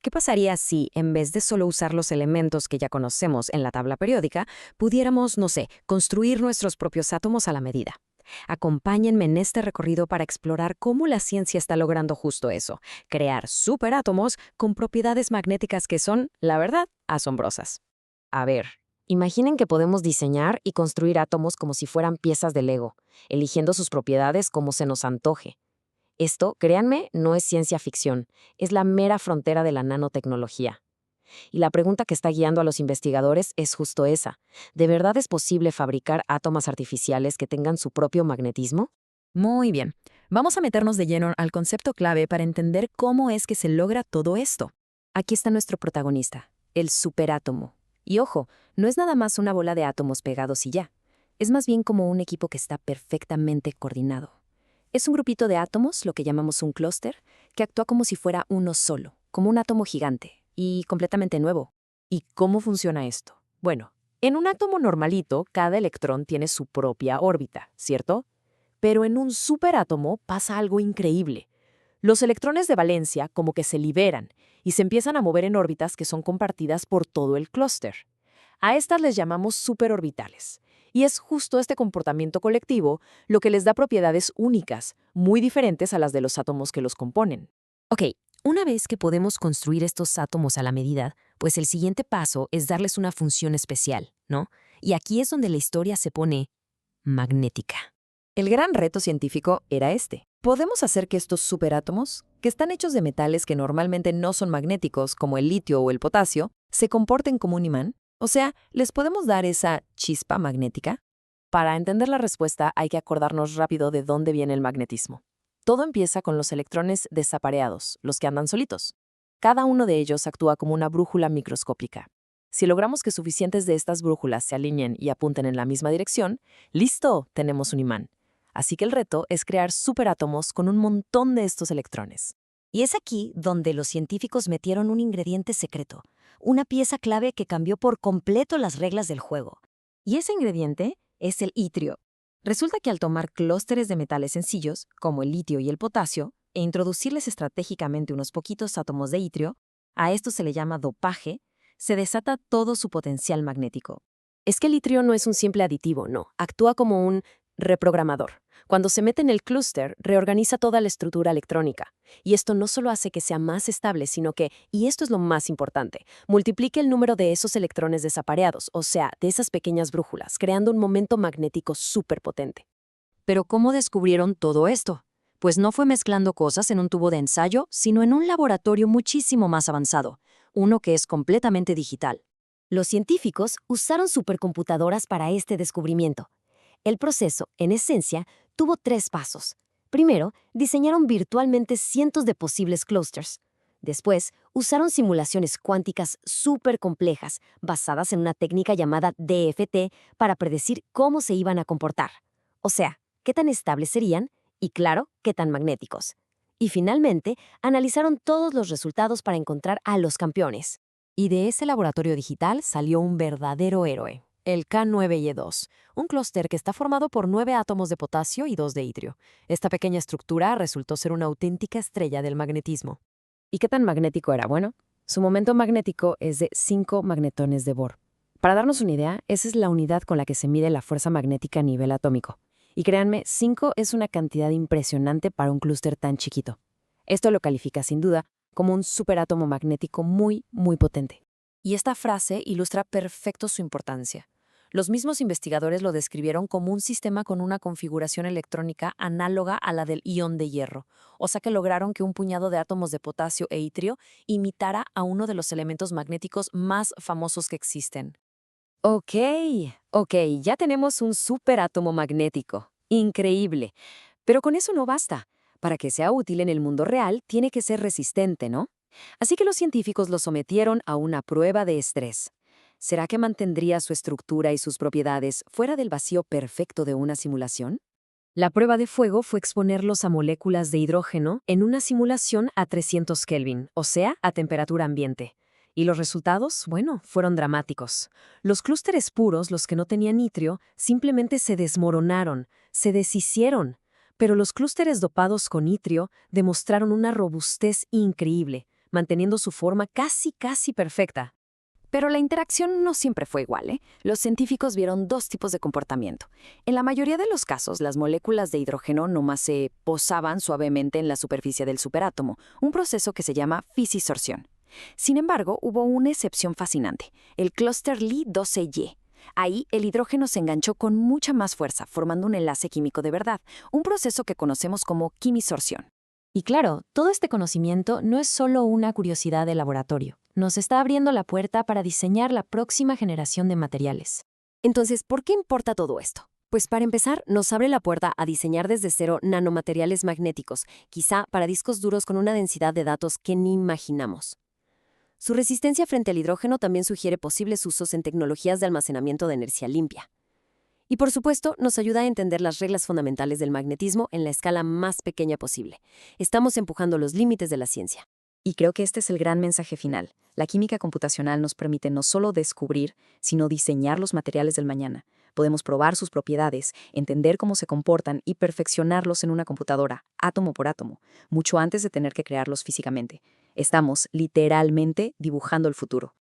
¿Qué pasaría si, en vez de solo usar los elementos que ya conocemos en la tabla periódica, pudiéramos, no sé, construir nuestros propios átomos a la medida? Acompáñenme en este recorrido para explorar cómo la ciencia está logrando justo eso, crear superátomos con propiedades magnéticas que son, la verdad, asombrosas. A ver, imaginen que podemos diseñar y construir átomos como si fueran piezas de Lego, eligiendo sus propiedades como se nos antoje. Esto, créanme, no es ciencia ficción, es la mera frontera de la nanotecnología. Y la pregunta que está guiando a los investigadores es justo esa. ¿De verdad es posible fabricar átomos artificiales que tengan su propio magnetismo? Muy bien. Vamos a meternos de lleno al concepto clave para entender cómo es que se logra todo esto. Aquí está nuestro protagonista, el superátomo. Y ojo, no es nada más una bola de átomos pegados y ya. Es más bien como un equipo que está perfectamente coordinado. Es un grupito de átomos, lo que llamamos un clúster, que actúa como si fuera uno solo, como un átomo gigante, y completamente nuevo. ¿Y cómo funciona esto? Bueno, en un átomo normalito, cada electrón tiene su propia órbita, ¿cierto? Pero en un superátomo pasa algo increíble. Los electrones de valencia como que se liberan y se empiezan a mover en órbitas que son compartidas por todo el clúster. A estas les llamamos superorbitales. Y es justo este comportamiento colectivo lo que les da propiedades únicas, muy diferentes a las de los átomos que los componen. Ok, una vez que podemos construir estos átomos a la medida, pues el siguiente paso es darles una función especial, ¿no? Y aquí es donde la historia se pone magnética. El gran reto científico era este. ¿Podemos hacer que estos superátomos, que están hechos de metales que normalmente no son magnéticos, como el litio o el potasio, se comporten como un imán? O sea, ¿les podemos dar esa chispa magnética? Para entender la respuesta hay que acordarnos rápido de dónde viene el magnetismo. Todo empieza con los electrones desapareados, los que andan solitos. Cada uno de ellos actúa como una brújula microscópica. Si logramos que suficientes de estas brújulas se alineen y apunten en la misma dirección, ¡listo! Tenemos un imán. Así que el reto es crear superátomos con un montón de estos electrones. Y es aquí donde los científicos metieron un ingrediente secreto, una pieza clave que cambió por completo las reglas del juego. Y ese ingrediente es el itrio. Resulta que al tomar clústeres de metales sencillos, como el litio y el potasio, e introducirles estratégicamente unos poquitos átomos de itrio, a esto se le llama dopaje, se desata todo su potencial magnético. Es que el itrio no es un simple aditivo, no. Actúa como un reprogramador. Cuando se mete en el clúster, reorganiza toda la estructura electrónica. Y esto no solo hace que sea más estable, sino que, y esto es lo más importante, multiplique el número de esos electrones desapareados, o sea, de esas pequeñas brújulas, creando un momento magnético súper potente. Pero ¿cómo descubrieron todo esto? Pues no fue mezclando cosas en un tubo de ensayo, sino en un laboratorio muchísimo más avanzado, uno que es completamente digital. Los científicos usaron supercomputadoras para este descubrimiento. El proceso, en esencia, tuvo 3 pasos. Primero, diseñaron virtualmente cientos de posibles clústeres. Después, usaron simulaciones cuánticas súper complejas, basadas en una técnica llamada DFT, para predecir cómo se iban a comportar. O sea, qué tan estables serían y, claro, qué tan magnéticos. Y finalmente, analizaron todos los resultados para encontrar a los campeones. Y de ese laboratorio digital salió un verdadero héroe, el K9Y2, un clúster que está formado por 9 átomos de potasio y 2 de itrio. Esta pequeña estructura resultó ser una auténtica estrella del magnetismo. ¿Y qué tan magnético era? Bueno, su momento magnético es de 5 magnetones de Bohr. Para darnos una idea, esa es la unidad con la que se mide la fuerza magnética a nivel atómico. Y créanme, 5 es una cantidad impresionante para un clúster tan chiquito. Esto lo califica sin duda como un superátomo magnético muy, muy potente. Y esta frase ilustra perfecto su importancia. Los mismos investigadores lo describieron como un sistema con una configuración electrónica análoga a la del ion de hierro, o sea que lograron que un puñado de átomos de potasio e itrio imitara a uno de los elementos magnéticos más famosos que existen. Ok, ya tenemos un superátomo magnético. Increíble. Pero con eso no basta. Para que sea útil en el mundo real, tiene que ser resistente, ¿no? Así que los científicos lo sometieron a una prueba de estrés. ¿Será que mantendría su estructura y sus propiedades fuera del vacío perfecto de una simulación? La prueba de fuego fue exponerlos a moléculas de hidrógeno en una simulación a 300 Kelvin, o sea, a temperatura ambiente. Y los resultados, bueno, fueron dramáticos. Los clústeres puros, los que no tenían itrio, simplemente se desmoronaron, se deshicieron. Pero los clústeres dopados con itrio demostraron una robustez increíble, manteniendo su forma casi perfecta. Pero la interacción no siempre fue igual, ¿eh? Los científicos vieron dos tipos de comportamiento. En la mayoría de los casos, las moléculas de hidrógeno nomás se posaban suavemente en la superficie del superátomo, un proceso que se llama fisisorción. Sin embargo, hubo una excepción fascinante, el clúster Li-12Y. Ahí, el hidrógeno se enganchó con mucha más fuerza, formando un enlace químico de verdad, un proceso que conocemos como quimisorción. Y claro, todo este conocimiento no es solo una curiosidad de laboratorio. Nos está abriendo la puerta para diseñar la próxima generación de materiales. Entonces, ¿por qué importa todo esto? Pues para empezar, nos abre la puerta a diseñar desde cero nanomateriales magnéticos, quizá para discos duros con una densidad de datos que ni imaginamos. Su resistencia frente al hidrógeno también sugiere posibles usos en tecnologías de almacenamiento de energía limpia. Y por supuesto, nos ayuda a entender las reglas fundamentales del magnetismo en la escala más pequeña posible. Estamos empujando los límites de la ciencia. Y creo que este es el gran mensaje final. La química computacional nos permite no solo descubrir, sino diseñar los materiales del mañana. Podemos probar sus propiedades, entender cómo se comportan y perfeccionarlos en una computadora, átomo por átomo, mucho antes de tener que crearlos físicamente. Estamos, literalmente, dibujando el futuro.